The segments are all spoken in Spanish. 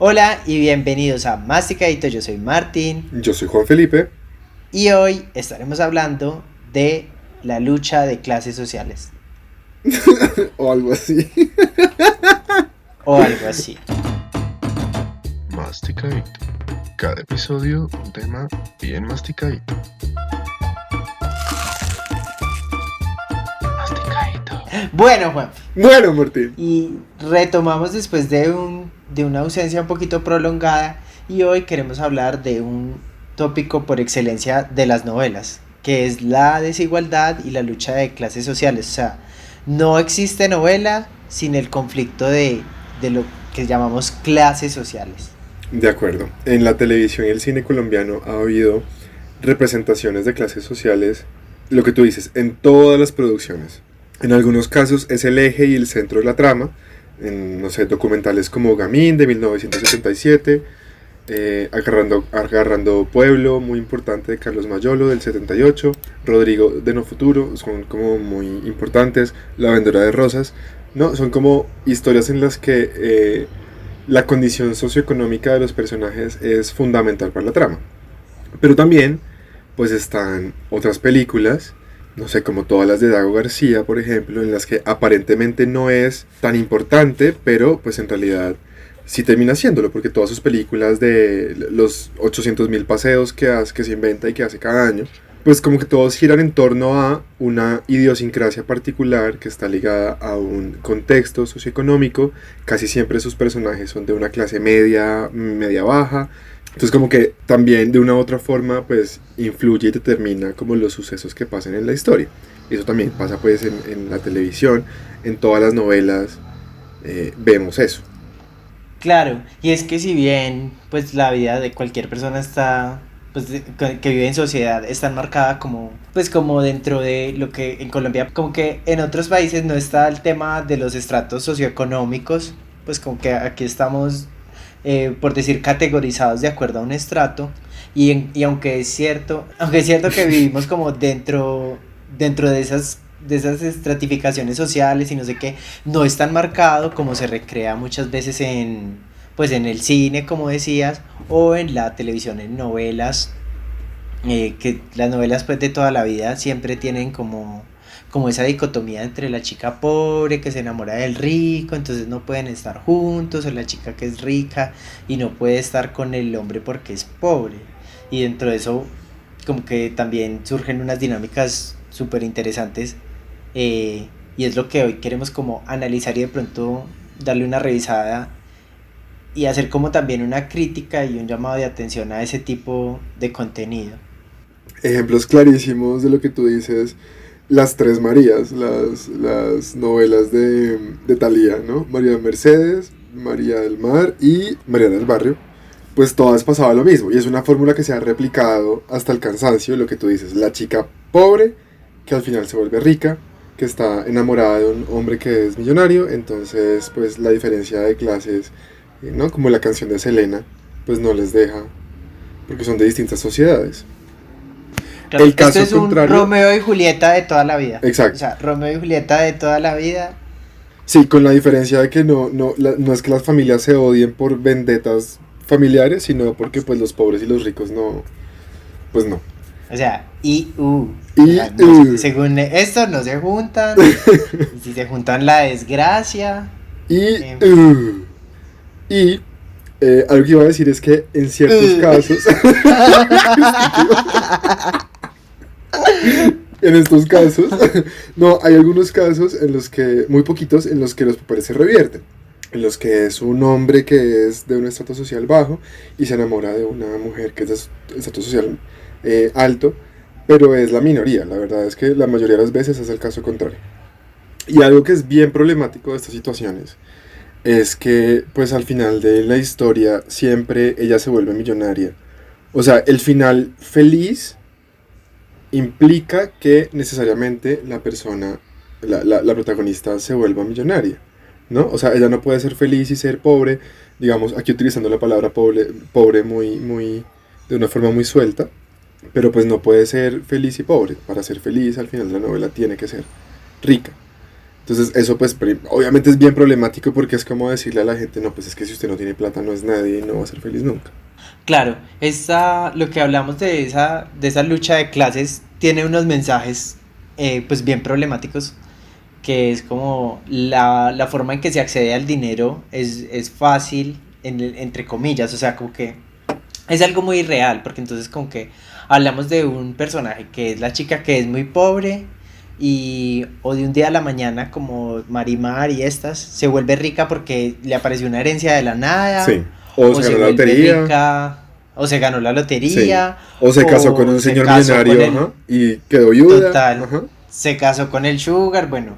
Hola y bienvenidos a Masticadito, yo soy Martín Yo soy Juan Felipe. y hoy estaremos hablando de la lucha de clases sociales O algo así. o algo así. Masticadito. Cada episodio un tema bien masticadito. Masticadito. Bueno, Juan, Bueno, Martín. y retomamos después de una ausencia un poquito prolongada y hoy queremos hablar de un tópico por excelencia de las novelas, que es la desigualdad y la lucha de clases sociales. O sea, no existe novela sin el conflicto de lo que llamamos clases sociales. De acuerdo. En la televisión y el cine colombiano ha habido representaciones de clases sociales, lo que tú dices, en todas las producciones. En algunos casos es el eje y el centro de la trama. En, no sé, documentales como Gamín de 1977, Agarrando Pueblo, muy importante, de Carlos Mayolo del 78, Rodrigo de No Futuro, son como muy importantes, La Vendedora de Rosas, ¿no? Son como historias en las que la condición socioeconómica de los personajes es fundamental para la trama. Pero también, pues están otras películas, no sé, como todas las de Dago García, por ejemplo, en las que aparentemente no es tan importante, pero pues en realidad sí termina siéndolo, porque todas sus películas de los 800.000 paseos que se inventa y que hace cada año, pues como que todos giran en torno a una idiosincrasia particular que está ligada a un contexto socioeconómico. Casi siempre sus personajes son de una clase media, media baja. Entonces como que también de una u otra forma pues influye y determina como los sucesos que pasan en la historia. Y eso también pasa pues en la televisión, en todas las novelas vemos eso. Claro, y es que si bien pues la vida de cualquier persona está pues que vive en sociedad está enmarcada como pues como dentro de lo que en Colombia como que en otros países no está el tema de los estratos socioeconómicos, pues como que aquí estamos por decir categorizados de acuerdo a un estrato y aunque es cierto que vivimos como dentro de esas estratificaciones sociales y no sé qué, no es tan marcado como se recrea muchas veces en, pues en el cine, como decías, o en la televisión, en novelas, que las novelas pues de toda la vida siempre tienen como esa dicotomía entre la chica pobre que se enamora del rico, entonces no pueden estar juntos, o la chica que es rica y no puede estar con el hombre porque es pobre. Y dentro de eso como que también surgen unas dinámicas súper interesantes, y es lo que hoy queremos como analizar y de pronto darle una revisada y hacer como también una crítica y un llamado de atención a ese tipo de contenido. Ejemplos clarísimos de lo que tú dices, las tres Marías, las novelas de Thalía, ¿no? María Mercedes, María del Mar y María del Barrio. Pues todas pasaba lo mismo y es una fórmula que se ha replicado hasta el cansancio, lo que tú dices, la chica pobre que al final se vuelve rica, que está enamorada de un hombre que es millonario, entonces pues la diferencia de clases, ¿no? Como la canción de Selena, pues no les deja, porque son de distintas sociedades. Claro, El esto caso es un contrario, Romeo y Julieta de toda la vida. O exacto, sea, Romeo y Julieta de toda la vida. sí, con la diferencia de que no es que las familias se odien por vendetas familiares, sino porque pues los pobres y los ricos no, pues no. O sea, I-U. O Y, sea, según esto no se juntan. Y si se juntan la desgracia. y, En fin. y algo que iba a decir es que en ciertos casos, en estos casos, no, hay algunos casos en los que, muy poquitos, en los que los papeles se revierten. En los que es un hombre que es de un estrato social bajo y se enamora de una mujer que es de estrato social alto, pero es la minoría. La verdad es que la mayoría de las veces es el caso contrario. Y algo que es bien problemático de estas situaciones es que, pues al final de la historia, siempre ella se vuelve millonaria. O sea, el final feliz implica que necesariamente la persona, la protagonista se vuelva millonaria, ¿no? O sea, ella no puede ser feliz y ser pobre, digamos, aquí utilizando la palabra pobre muy, de una forma muy suelta, pero pues no puede ser feliz y pobre. Para ser feliz al final de la novela tiene que ser rica. Entonces eso pues obviamente es bien problemático porque es como decirle a la gente, no, pues es que si usted no tiene plata no es nadie y no va a ser feliz nunca. Claro, lo que hablamos de esa lucha de clases tiene unos mensajes pues bien problemáticos, que es como la forma en que se accede al dinero es fácil, entre comillas, o sea, como que es algo muy real, porque entonces como que hablamos de un personaje que es la chica que es muy pobre o de un día a la mañana como Marimar y estas, se vuelve rica porque le apareció una herencia de la nada, Sí, o se ganó la vuelve lotería. rica, o se ganó la Sí. lotería, O se casó con o un se señor casó con millonario, el ajá, y quedó viuda. total, Ajá. se casó con el sugar, bueno,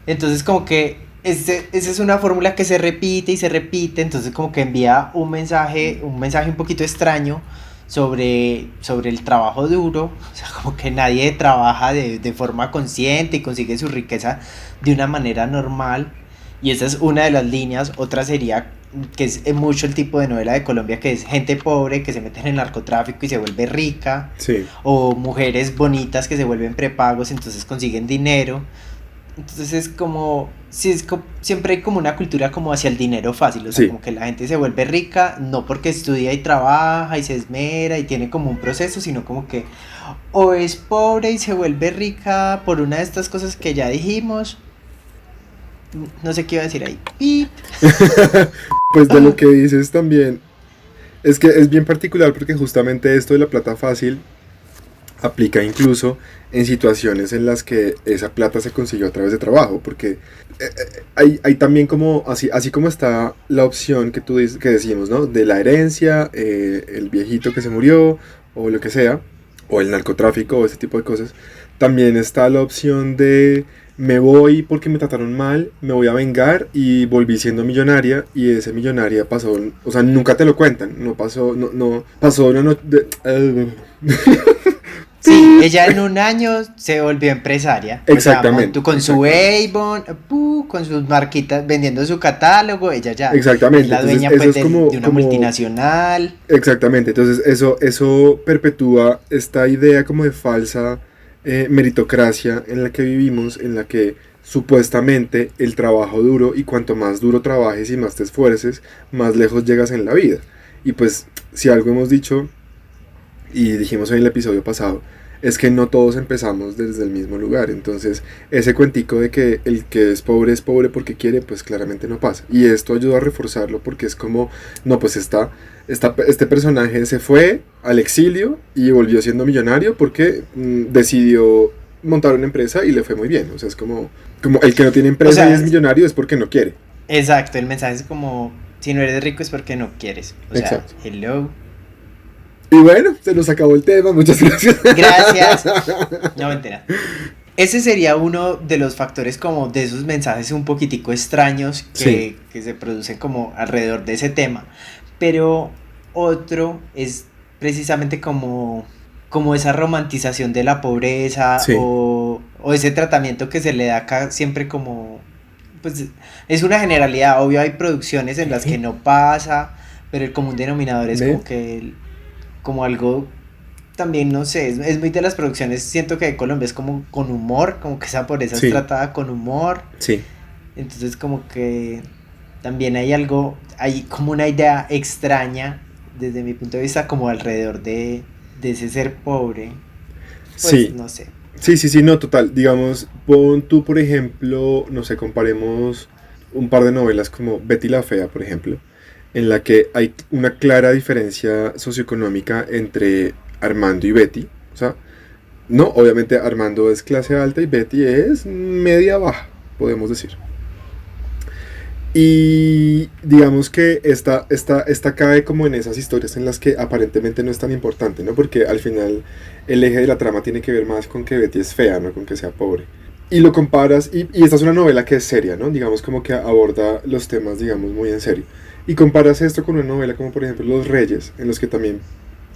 entonces como que esa es una fórmula que se repite y se repite, entonces como que envía un mensaje un poquito extraño sobre el trabajo duro, o sea, como que nadie trabaja de forma consciente y consigue su riqueza de una manera normal, y esa es una de las líneas. Otra sería que es mucho el tipo de novela de Colombia, que es gente pobre que se mete en el narcotráfico y se vuelve rica, Sí, o mujeres bonitas que se vuelven prepagos, entonces consiguen dinero. Entonces es como, sí, siempre hay como una cultura como hacia el dinero fácil, o sea, sí, como que la gente se vuelve rica no porque estudia y trabaja y se esmera y tiene como un proceso, sino como que o es pobre y se vuelve rica por una de estas cosas que ya dijimos. No sé qué iba a decir ahí. Pip. pues de lo que dices también, es que es bien particular porque justamente esto de la plata fácil aplica incluso en situaciones en las que esa plata se consiguió a través de trabajo, porque hay también como, así como está la opción que tú dices, que decimos, ¿no? De la herencia, el viejito que se murió, o lo que sea, o el narcotráfico, o ese tipo de cosas, también está la opción de me voy porque me trataron mal, me voy a vengar y volví siendo millonaria y ese millonaria pasó, o sea, nunca te lo cuentan, no pasó, no, pasó una noche. Sí, ella en un año se volvió empresaria. Exactamente. O sea, con su Avon, con sus marquitas, vendiendo su catálogo, ella ya Exactamente. es la Entonces, dueña eso pues es como, de una multinacional. exactamente. Entonces eso perpetúa esta idea como de falsa meritocracia en la que vivimos, en la que supuestamente el trabajo duro, y cuanto más duro trabajes y más te esfuerces, más lejos llegas en la vida. Y pues si algo hemos dicho y dijimos en el episodio pasado, es que no todos empezamos desde el mismo lugar. Entonces ese cuentico de que el que es pobre porque quiere, pues claramente no pasa. Y esto ayuda a reforzarlo porque es como, no, pues este personaje se fue al exilio y volvió siendo millonario porque decidió montar una empresa y le fue muy bien. O sea, es como el que no tiene empresa, O sea, y es millonario es porque no quiere. Exacto, el mensaje es como, si no eres rico es porque no quieres. O sea, Exacto. hello. Y bueno, se nos acabó el tema, muchas gracias. Gracias. No, mentira. Ese sería uno de los factores como de esos mensajes un poquitico extraños Sí. que se producen como alrededor de ese tema. Pero otro es precisamente como esa romantización de la pobreza, Sí. o ese tratamiento que se le da acá siempre como, pues es una generalidad. Obvio hay producciones en las que no pasa, pero el común denominador es ¿Ve? como que como algo también, no sé, es muy de las producciones, siento que de Colombia es como con humor, como que esa pobreza Sí. es tratada con humor, Sí. entonces como que también hay como una idea extraña desde mi punto de vista como alrededor de ese ser pobre, pues Sí. no sé. Sí, no, total. Digamos, pon tú, por ejemplo, no sé, comparemos un par de novelas como Betty la Fea, por ejemplo, en la que hay una clara diferencia socioeconómica entre Armando y Betty. O sea, no, obviamente Armando es clase alta y Betty es media baja, podemos decir. Y digamos que esta cae como en esas historias en las que aparentemente no es tan importante, ¿no? Porque al final el eje de la trama tiene que ver más con que Betty es fea, no con que sea pobre. Y lo comparas, y esta es una novela que es seria, ¿no? Digamos como que aborda los temas, digamos, muy en serio. Y comparas esto con una novela como por ejemplo Los Reyes, en los que también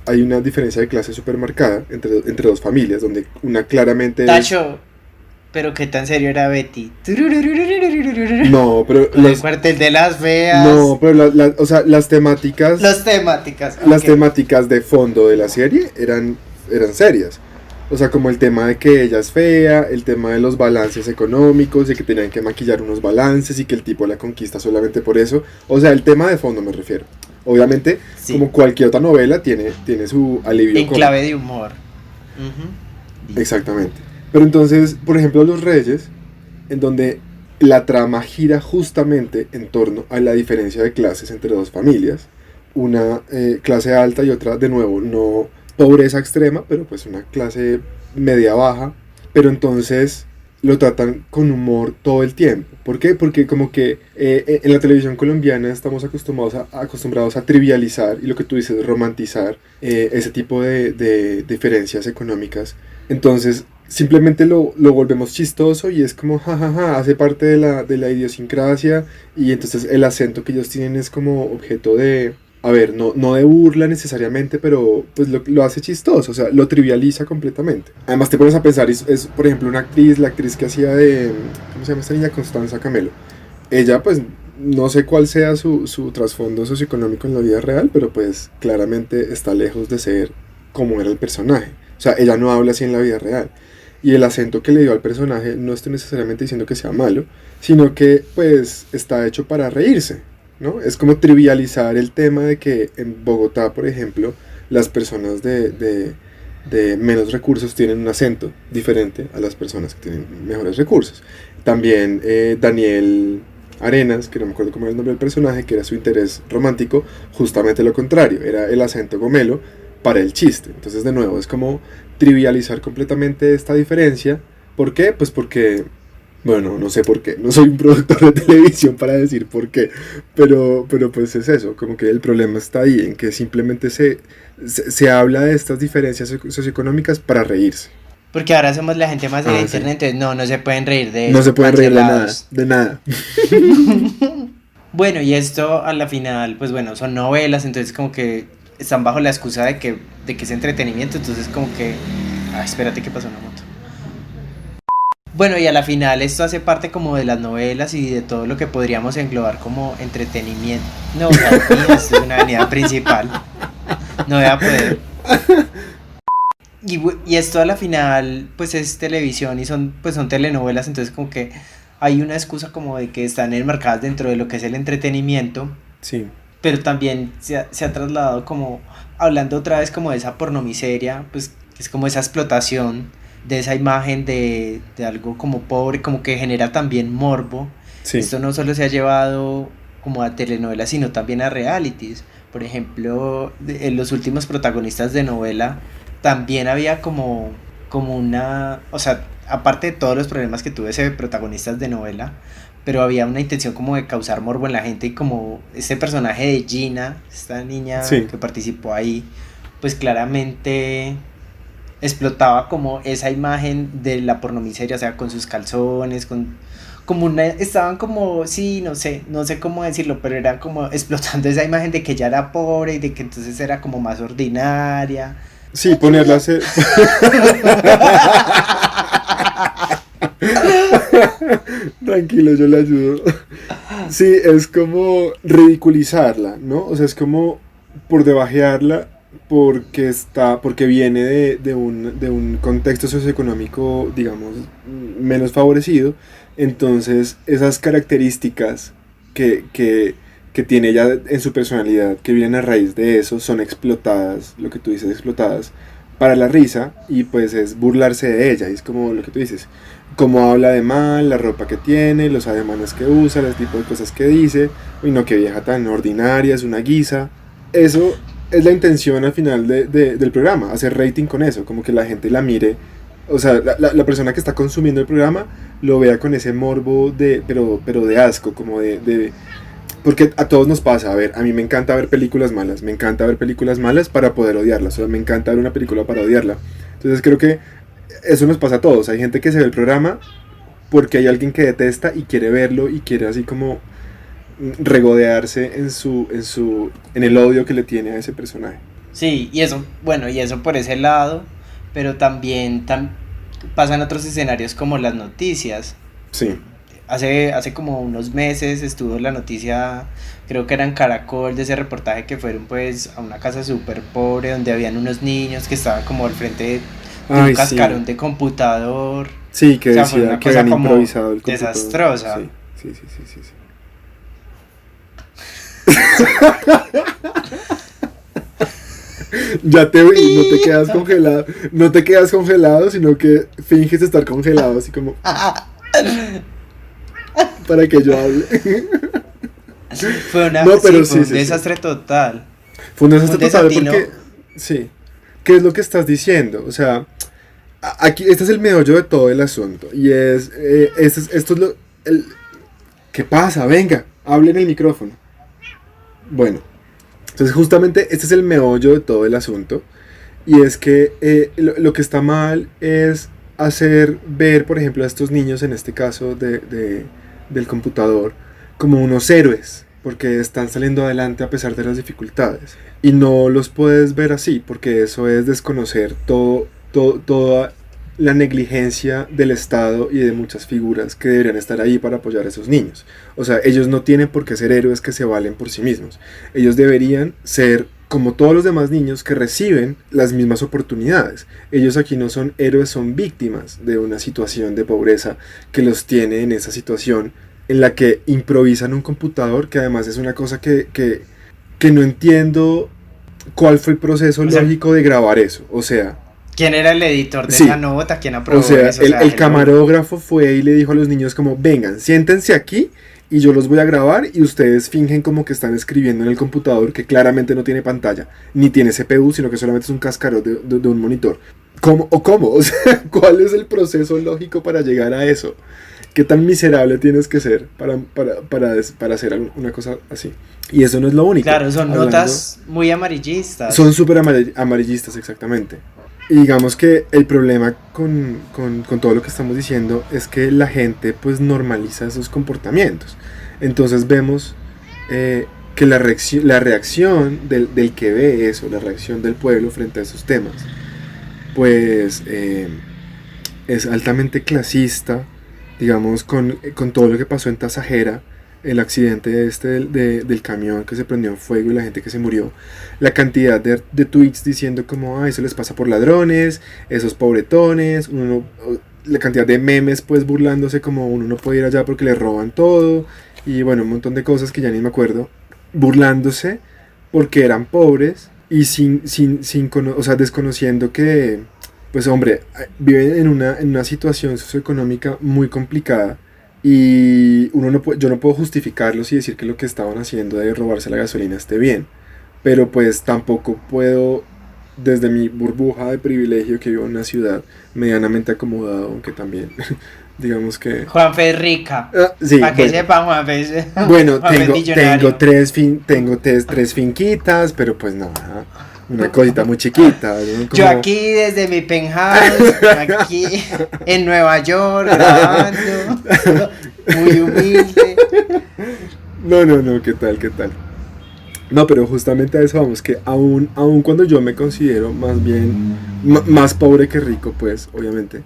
hay una diferencia de clase súper marcada entre dos familias, donde una claramente Tacho, pero qué tan serio era Betty. No, pero Con el cuartel de las feas. No, pero o sea, las temáticas... Las temáticas. Las ok. temáticas de fondo de la serie eran serias. O sea, como el tema de que ella es fea, el tema de los balances económicos, de que tenían que maquillar unos balances y que el tipo la conquista solamente por eso. O sea, el tema de fondo me refiero. Obviamente, Sí, como cualquier otra novela, tiene su alivio en cómico. clave de humor. Ujú. Exactamente. Pero entonces, por ejemplo, Los Reyes, en donde la trama gira justamente en torno a la diferencia de clases entre dos familias, una clase alta y otra, de nuevo, no pobreza extrema, pero pues una clase media baja, pero entonces lo tratan con humor todo el tiempo. ¿Por qué? Porque como que en la televisión colombiana estamos acostumbrados a trivializar y lo que tú dices, romantizar ese tipo de diferencias económicas. Entonces simplemente lo volvemos chistoso y es como jajaja, hace parte de la idiosincrasia y entonces el acento que ellos tienen es como objeto de, a ver, no de burla necesariamente, pero pues lo hace chistoso, o sea, lo trivializa completamente. Además te pones a pensar, es por ejemplo una actriz, la actriz que hacía de, ¿cómo se llama esta niña? Constanza Camelo. Ella pues no sé cuál sea su trasfondo socioeconómico en la vida real, pero pues claramente está lejos de ser como era el personaje. O sea, ella no habla así en la vida real. Y el acento que le dio al personaje no estoy necesariamente diciendo que sea malo, sino que pues está hecho para reírse, ¿no? Es como trivializar el tema de que en Bogotá, por ejemplo, las personas de menos recursos tienen un acento diferente a las personas que tienen mejores recursos. También Daniel Arenas, que no me acuerdo cómo era el nombre del personaje, que era su interés romántico, justamente lo contrario, era el acento gomelo para el chiste. Entonces, de nuevo, es como trivializar completamente esta diferencia. ¿Por qué? Pues porque, bueno, no sé por qué, no soy un productor de televisión para decir por qué, pero pues es eso, como que el problema está ahí, en que simplemente se habla de estas diferencias socioeconómicas para reírse. Porque ahora somos la gente más de la Sí. internet, entonces no se pueden reír de No eso, se pueden reír cancelados. de nada. Bueno, y esto a la final, pues bueno, son novelas, entonces como que están bajo la excusa de que es entretenimiento, entonces como que... Ah, espérate que pasó una moto. Bueno, y a la final esto hace parte como de las novelas y de todo lo que podríamos englobar como entretenimiento. No, o sea, esto es una avenida principal. No voy a poder. Y esto a la final, pues es televisión y son telenovelas, entonces como que hay una excusa como de que están enmarcadas dentro de lo que es el entretenimiento, Sí, pero también se ha trasladado como, hablando otra vez como de esa pornomiseria, pues que es como esa explotación de esa imagen de algo como pobre, como que genera también morbo. sí, Esto no solo se ha llevado como a telenovelas, sino también a realities. Por ejemplo, en los últimos protagonistas de novela también había como una, o sea, aparte de todos los problemas que tuve ese protagonistas de novela, pero había una intención como de causar morbo en la gente y como este personaje de Gina, esta niña sí. que participó ahí, pues claramente explotaba como esa imagen de la pornomiseria, o sea, con sus calzones, con como una, estaban como, sí, no sé cómo decirlo, pero era como explotando esa imagen de que ella era pobre y de que entonces era como más ordinaria. Sí, ponerla a hacer... Tranquilo, yo le ayudo. Sí, es como ridiculizarla, ¿no? O sea, es como por debajearla porque viene de un contexto socioeconómico, digamos, menos favorecido. Entonces, esas características que tiene ella en su personalidad, que vienen a raíz de eso, son explotadas, lo que tú dices, explotadas para la risa, y pues es burlarse de ella, y es como lo que tú dices, cómo habla de mal, la ropa que tiene, los ademanes que usa, el tipo de cosas que dice, uy no, qué vieja tan ordinaria, es una guisa. Eso es la intención al final del programa, hacer rating con eso, como que la gente la mire, o sea, la persona que está consumiendo el programa lo vea con ese morbo pero de asco, como porque a todos nos pasa, a ver, a mí me encanta ver películas malas para poder odiarlas, o sea, me encanta ver una película para odiarla. Entonces creo que eso nos pasa a todos, hay gente que se ve el programa porque hay alguien que detesta y quiere verlo y quiere así como regodearse en el odio que le tiene a ese personaje. Sí, y eso, bueno, y eso por ese lado, pero también pasan otros escenarios como las noticias. Sí, Hace como unos meses estuvo la noticia, creo que era en Caracol, de ese reportaje que fueron pues a una casa súper pobre donde habían unos niños que estaban como al frente de un Ay, cascarón sí. de computador. Sí, que O sea, fue decía una que cosa habían como improvisado el computador. desastrosa. Sí, sí, sí, sí, sí, sí. Ya te vi, no te quedas congelado, no te quedas congelado, sino que finges estar congelado, así como para que yo hable. No, Sí, pero fue sí, un sí, sí. desastre total. Fue un Fue desastre un total desatino. porque, sí, ¿qué es lo que estás diciendo? O sea, aquí, este es el meollo de todo el asunto. Y esto es ¿qué pasa? Venga, hable en el micrófono. Bueno, entonces justamente este es el meollo de todo el asunto. Y es que lo que está mal es hacer ver, por ejemplo, a estos niños, en este caso del computador, como unos héroes, porque están saliendo adelante a pesar de las dificultades. Y no los puedes ver así, porque eso es desconocer toda la negligencia del Estado y de muchas figuras que deberían estar ahí para apoyar a esos niños. O sea, ellos no tienen por qué ser héroes que se valen por sí mismos. Ellos deberían ser como todos los demás niños que reciben las mismas oportunidades. Ellos aquí no son héroes, son víctimas de una situación de pobreza que los tiene en esa situación en la que improvisan un computador, que además es una cosa que no entiendo cuál fue el proceso O sea, lógico de grabar eso. O sea, ¿quién era el editor de esa sí, nota? ¿Quién o aprobó sea, eso? O sea, el hello. camarógrafo fue y le dijo a los niños como, vengan, siéntense aquí y yo los voy a grabar y ustedes fingen como que están escribiendo en el computador que claramente no tiene pantalla, ni tiene CPU, sino que solamente es un cascarón de un monitor. ¿Cómo? ¿O cómo? O sea, ¿cuál es el proceso lógico para llegar a eso? ¿Qué tan miserable tienes que ser para hacer una cosa así? Y eso no es lo único. Claro, son Hablando, notas muy amarillistas. son súper amarillistas, exactamente. Y digamos que el problema con todo lo que estamos diciendo es que la gente pues normaliza esos comportamientos. Entonces vemos que la reacción del que ve eso, la reacción del pueblo frente a esos temas, pues es altamente clasista, digamos, con todo lo que pasó en Tasajera, el accidente del camión que se prendió en fuego y la gente que se murió, la cantidad de tweets diciendo como, eso les pasa por ladrones, esos pobretones, la cantidad de memes pues burlándose como uno no puede ir allá porque le roban todo, y bueno, un montón de cosas que ya ni me acuerdo, burlándose porque eran pobres y o sea, desconociendo que, pues hombre, viven en una situación socioeconómica muy complicada y yo no puedo justificarlos y decir que lo que estaban haciendo de robarse la gasolina esté bien, pero pues tampoco puedo, desde mi burbuja de privilegio que vivo en una ciudad medianamente acomodado, aunque también digamos que... Juanfe es rica. Sí, Para que bueno, sepa, Juanfe es, bueno, Juanfe es tengo millonario. tres finquitas, pero pues no, una cosita muy chiquita, ¿no? Yo Como, aquí desde mi penthouse, aquí en Nueva York, grabando, muy humilde. no, ¿qué tal, qué tal? No, pero justamente a eso vamos, que aún cuando yo me considero más bien, más pobre que rico, pues, obviamente,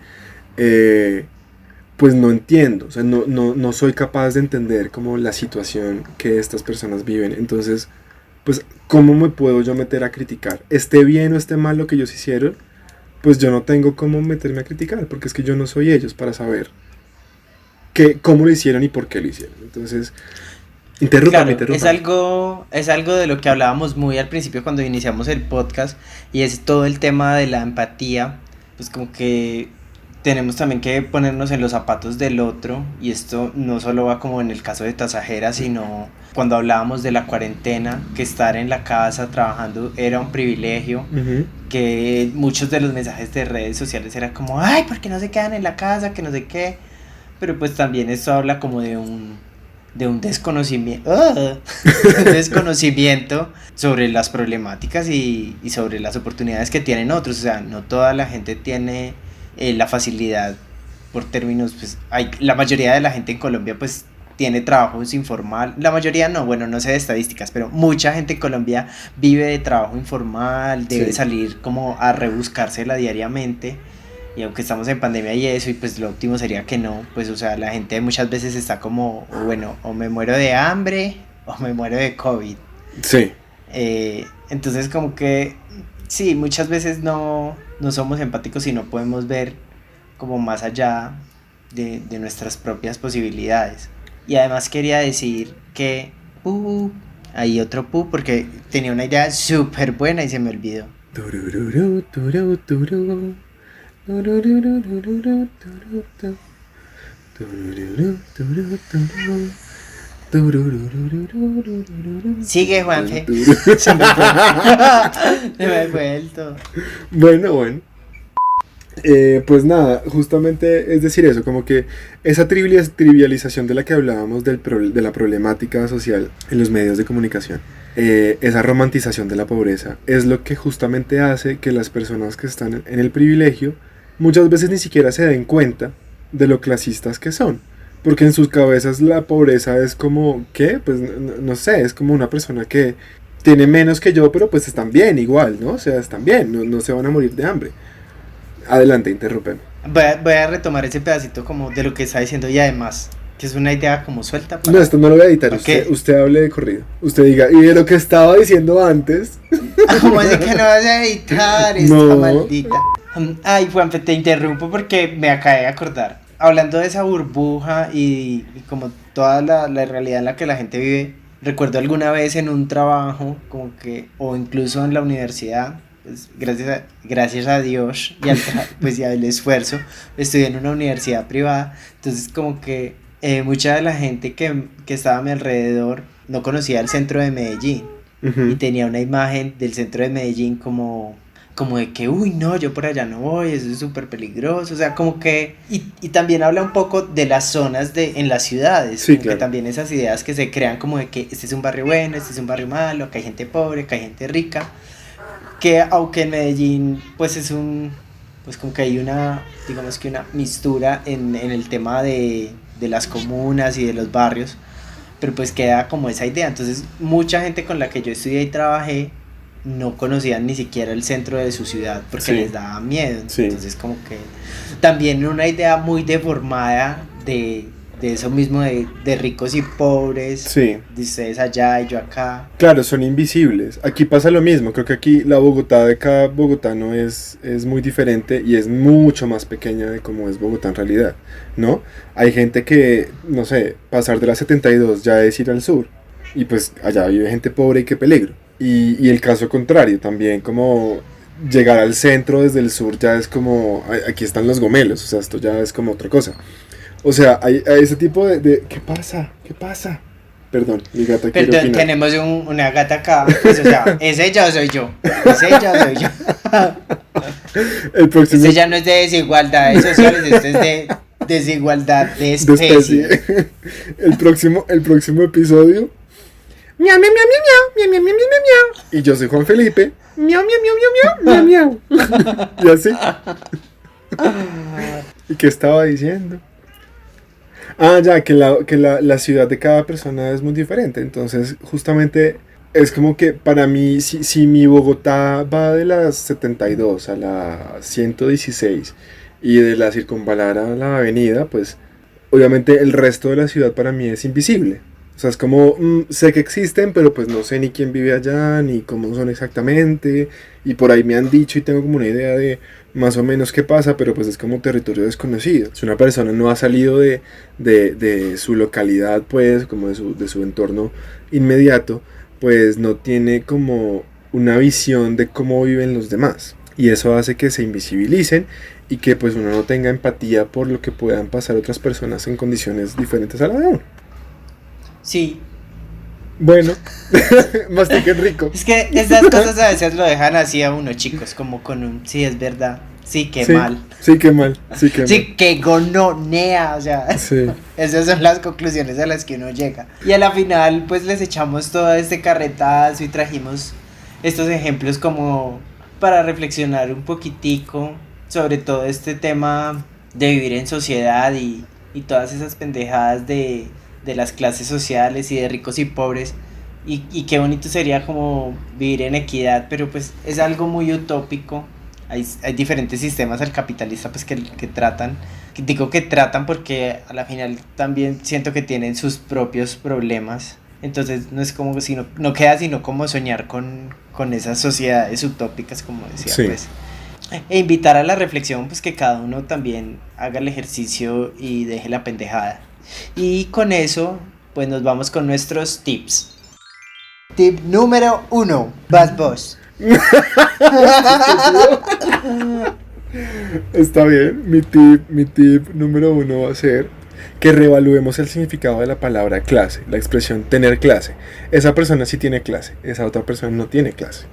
pues no entiendo, o sea, no soy capaz de entender como la situación que estas personas viven, entonces, pues, ¿cómo me puedo yo meter a criticar? Esté bien o esté mal lo que ellos hicieron, pues yo no tengo cómo meterme a criticar, porque es que yo no soy ellos para saber cómo lo hicieron y por qué lo hicieron, entonces... Claro, Interrúpame. es algo de lo que hablábamos muy al principio cuando iniciamos el podcast y es todo el tema de la empatía, pues como que tenemos también que ponernos en los zapatos del otro y esto no solo va como en el caso de Tasajera, sino cuando hablábamos de la cuarentena, que estar en la casa trabajando era un privilegio, Uh-huh. que muchos de los mensajes de redes sociales eran como, ay, ¿por qué no se quedan en la casa? Que no sé qué, pero pues también esto habla como de un desconocimiento, un desconocimiento sobre las problemáticas y sobre las oportunidades que tienen otros. O sea, no toda la gente tiene la facilidad por términos, pues la mayoría de la gente en Colombia pues tiene trabajos informal, la mayoría no, bueno, no sé de estadísticas, pero mucha gente en Colombia vive de trabajo informal, debe Sí. salir como a rebuscársela diariamente. Y aunque estamos en pandemia y eso, y pues lo óptimo sería que no, pues o sea, la gente muchas veces está como, bueno, o me muero de hambre o me muero de COVID. Sí. Entonces como que sí, muchas veces no somos empáticos y no podemos ver como más allá de nuestras propias posibilidades. Y además quería decir que hay otro porque tenía una idea súper buena y se me olvidó. Turururu, turu, turu. Turururu, tururu, turu, tu. Turururu, turu, turu. Turururu. Sigue, Juanfe. Se me he vuelto. Bueno. Pues nada, justamente es decir eso, como que esa trivialización de la que hablábamos de la problemática social en los medios de comunicación, esa romantización de la pobreza, es lo que justamente hace que las personas que están en el privilegio muchas veces ni siquiera se den cuenta de lo clasistas que son. Porque en sus cabezas la pobreza es como, ¿qué? Pues no sé, es como una persona que tiene menos que yo, pero pues están bien igual, ¿no? O sea, están bien, no se van a morir de hambre. Adelante, interrúpeme. Voy a retomar ese pedacito como de lo que está diciendo y además, que es una idea como suelta. No, esto no lo voy a editar, Okay. usted hable de corrido. Usted diga, y de lo que estaba diciendo antes. ¿Cómo es que no vas a editar esta maldita? Ay, Juanfe, te interrumpo porque me acabé de acordar. Hablando de esa burbuja y como toda la realidad en la que la gente vive, recuerdo alguna vez en un trabajo, como que, o incluso en la universidad, pues gracias a Dios pues y al esfuerzo, estudié en una universidad privada, entonces como que mucha de la gente que estaba a mi alrededor no conocía el centro de Medellín y tenía una imagen del centro de Medellín como de que, uy, no, yo por allá no voy, eso es súper peligroso, o sea, como que, y también habla un poco de las zonas en las ciudades, sí, como claro. que también esas ideas que se crean como de que este es un barrio bueno, este es un barrio malo, que hay gente pobre, que hay gente rica, que aunque en Medellín, pues pues como que hay digamos que una mistura en el tema de las comunas y de los barrios, pero pues queda como esa idea, entonces mucha gente con la que yo estudié y trabajé, no conocían ni siquiera el centro de su ciudad porque les daba miedo, entonces como que también una idea muy deformada de eso mismo de ricos y pobres, de ustedes allá y yo acá. Claro, son invisibles. Aquí pasa lo mismo, creo que aquí la Bogotá de cada bogotano es muy diferente y es mucho más pequeña de cómo es Bogotá en realidad, ¿no? Hay gente que, no sé, pasar de la 72 ya es ir al sur y pues allá vive gente pobre y qué peligro. Y el caso contrario, también como llegar al centro desde el sur ya es como, aquí están los gomelos, o sea, esto ya es como otra cosa. O sea, hay ese tipo de ¿qué pasa? Perdón, mi gata quiere opinar. Tenemos una gata acá, pues, o sea, es ella o soy yo. El próximo... Este ya no es de desigualdades sociales, este es de desigualdad de especie. El próximo episodio... Miau, miau, miau, miau, miau, miau, miau, miau, miau. Y yo soy Juan Felipe. Miau, miau, miau, miau, miau, miau. Y así. ¿Y qué estaba diciendo? Ya, que la ciudad de cada persona es muy diferente. Entonces, justamente, es como que para mí, si mi Bogotá va de las 72 a la 116 y de la Circunvalar a la avenida, pues, obviamente el resto de la ciudad para mí es invisible. O sea, es como, sé que existen, pero pues no sé ni quién vive allá, ni cómo son exactamente. Y por ahí me han dicho y tengo como una idea de más o menos qué pasa, pero pues es como territorio desconocido. Si una persona no ha salido de su localidad, pues, como de su entorno inmediato, pues no tiene como una visión de cómo viven los demás. Y eso hace que se invisibilicen y que pues uno no tenga empatía por lo que puedan pasar otras personas en condiciones diferentes a la de uno. Sí. Bueno, mastiquen rico. Es que esas cosas a veces lo dejan así a uno, chicos, como con un, sí, es verdad, sí, qué mal. Sí, qué mal, sí, qué gononea, o sea, esas son las conclusiones a las que uno llega. Y a la final, pues les echamos todo este carretazo y trajimos estos ejemplos como para reflexionar un poquitico sobre todo este tema de vivir en sociedad y todas esas pendejadas de las clases sociales y de ricos y pobres y qué bonito sería como vivir en equidad, pero pues es algo muy utópico. Hay diferentes sistemas al capitalista pues que tratan, digo que tratan porque a la final también siento que tienen sus propios problemas Entonces no es como si no queda sino como soñar con esas sociedades utópicas, como decía, Sí. pues. E invitar a la reflexión, pues que cada uno también haga el ejercicio y deje la pendejada. Y con eso, pues nos vamos con nuestros tips. Tip número 1, vas vos. Está bien, mi tip número 1 va a ser que reevaluemos el significado de la palabra clase, la expresión tener clase. Esa persona sí tiene clase, esa otra persona no tiene clase.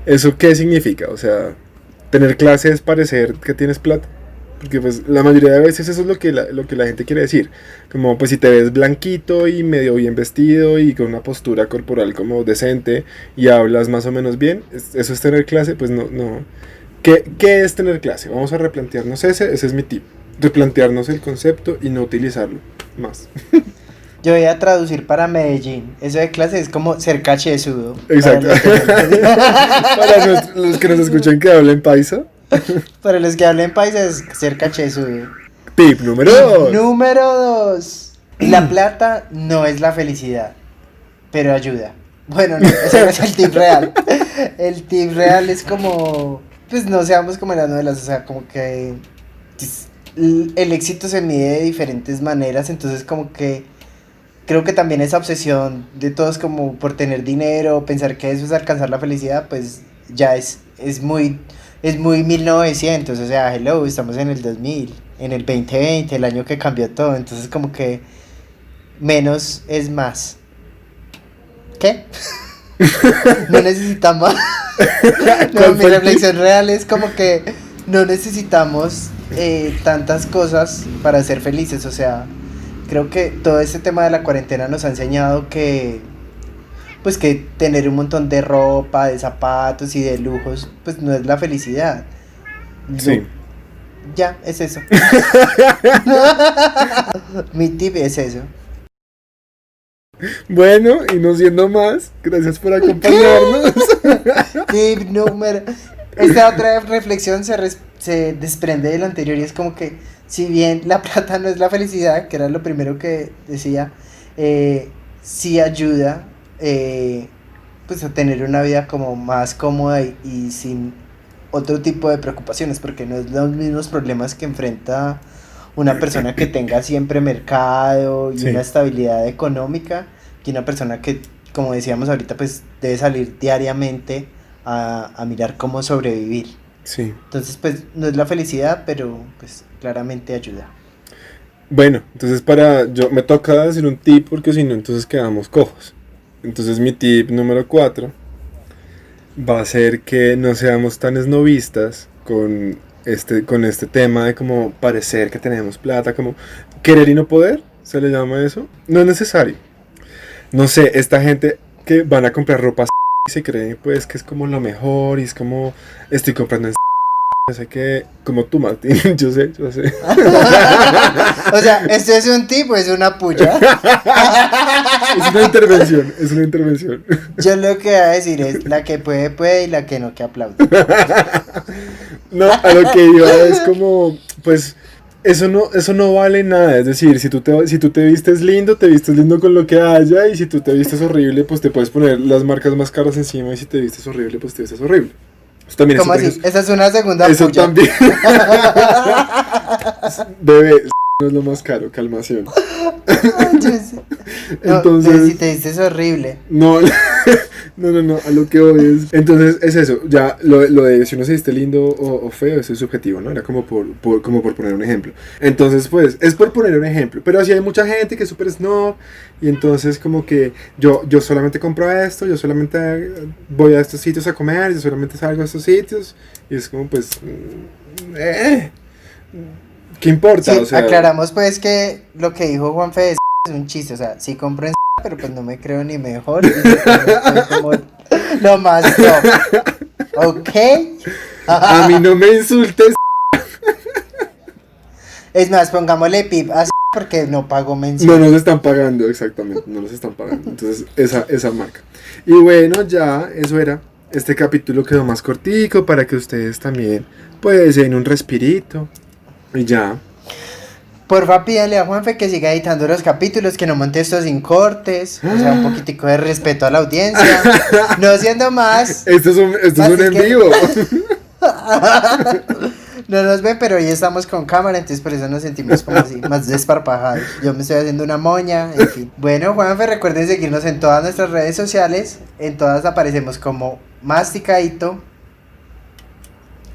¿Eso qué significa? O sea, tener clase es parecer que tienes plata. Porque pues la mayoría de veces eso es lo que la gente quiere decir. Como pues si te ves blanquito y medio bien vestido y con una postura corporal como decente y hablas más o menos bien, eso es tener clase, pues no. ¿Qué es tener clase? Vamos a replantearnos ese es mi tip. Replantearnos el concepto y no utilizarlo más. Yo voy a traducir para Medellín. Eso de clase es como ser cachezudo. Exacto. Para los que nos escuchan que hablen paisa. Para los que hablen paisa es ser cachezudo. Tip número 2. Número 2. La plata no es la felicidad, pero ayuda. Bueno, no, ese no es el tip real. El tip real es como, pues no seamos como en las novelas, o sea, como que el éxito se mide de diferentes maneras, entonces como que creo que también esa obsesión de todos como por tener dinero, pensar que eso es alcanzar la felicidad, pues ya es muy 1900, o sea, hello, estamos en el 2000, en el 2020, el año que cambió todo, entonces como que menos es más. ¿Qué? No necesitamos. No, mi reflexión real es como que no necesitamos tantas cosas para ser felices, o sea, creo que todo este tema de la cuarentena nos ha enseñado que pues que tener un montón de ropa, de zapatos y de lujos, pues no es la felicidad. Sí. Ya, es eso. Mi tip es eso. Bueno, y no siendo más, gracias por acompañarnos. Tip número... Esta otra reflexión se desprende de la anterior y es como que si bien la plata no es la felicidad, que era lo primero que decía, sí ayuda pues a tener una vida como más cómoda y sin otro tipo de preocupaciones, porque no es los mismos problemas que enfrenta una persona que tenga siempre mercado y Sí. una estabilidad económica, que una persona que, como decíamos ahorita, pues debe salir diariamente a mirar cómo sobrevivir. Sí. Entonces pues no es la felicidad, pero pues claramente ayuda. Bueno, entonces me toca decir un tip porque si no entonces quedamos cojos. Entonces mi tip número 4 va a ser que no seamos tan esnovistas con este tema de como parecer que tenemos plata, como querer y no poder, se le llama eso. No es necesario. No sé, esta gente que van a comprar ropa y se creen pues que es como lo mejor y es como estoy comprando en no sé qué, como tú, Martín, yo sé. O sea, ¿esto es un tipo o es una puya? Es una intervención. Yo lo que voy a decir es la que puede y la que no, que aplaude. No, a lo que iba es como, pues, eso no vale nada. Es decir, si tú te vistes lindo con lo que haya. Y si tú te vistes horrible, pues te puedes poner las marcas más caras encima. Y si te vistes horrible, pues te vistes horrible. Eso también ¿Cómo así? Esa es una segunda eso puya. también. Bebé, no es lo más caro, calmación. Yo sé. No, Entonces, pero si te dices horrible. no, a lo que voy es. Entonces es eso, ya lo de si uno se viste lindo o feo, eso es subjetivo, ¿no? Era como por poner un ejemplo. Entonces, pues, es por poner un ejemplo. Pero así hay mucha gente que es súper snob. Y entonces, como que yo solamente compro esto, yo solamente voy a estos sitios a comer, yo solamente salgo a estos sitios. Y es como, pues. ¿Qué importa? Sí, O sea, aclaramos pues que lo que dijo Juanfe es un chiste. O sea, sí compro en pero pues no me creo ni mejor. Y como lo más top. ¿Ok? a mí no me insultes. Es más, pongámosle pip a porque no pago mención. No nos están pagando, exactamente, no nos están pagando. Entonces, esa marca. Y bueno, ya, eso era. Este capítulo quedó más cortico para que ustedes también, pues, den un respirito. Y ya. Porfa, pídale a Juanfe que siga editando los capítulos, que no monte esto sin cortes, o sea, un poquitico de respeto a la audiencia. No siendo más. Esto es un en vivo. No nos ven, pero hoy estamos con cámara, entonces por eso nos sentimos como así, más desparpajados. Yo me estoy haciendo una moña, en fin. Bueno, Juanfe, recuerden seguirnos en todas nuestras redes sociales. En todas aparecemos como Masticadito,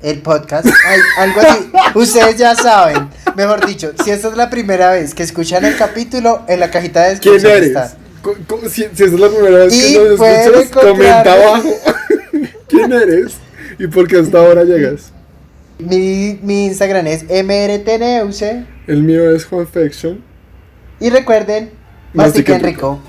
el podcast. Ay, algo así. Ustedes ya saben. Mejor dicho, si esta es la primera vez que escuchan el capítulo, en la cajita de ¿Quién descripción eres? está. Si esta es la primera vez Y que nos pueden escuchas, comenta encontrar- abajo. ¿Quién eres? ¿Y por qué hasta ahora llegas? Mi Instagram es mrtneuse. El mío es Juanfection. Y recuerden, mastiquen rico.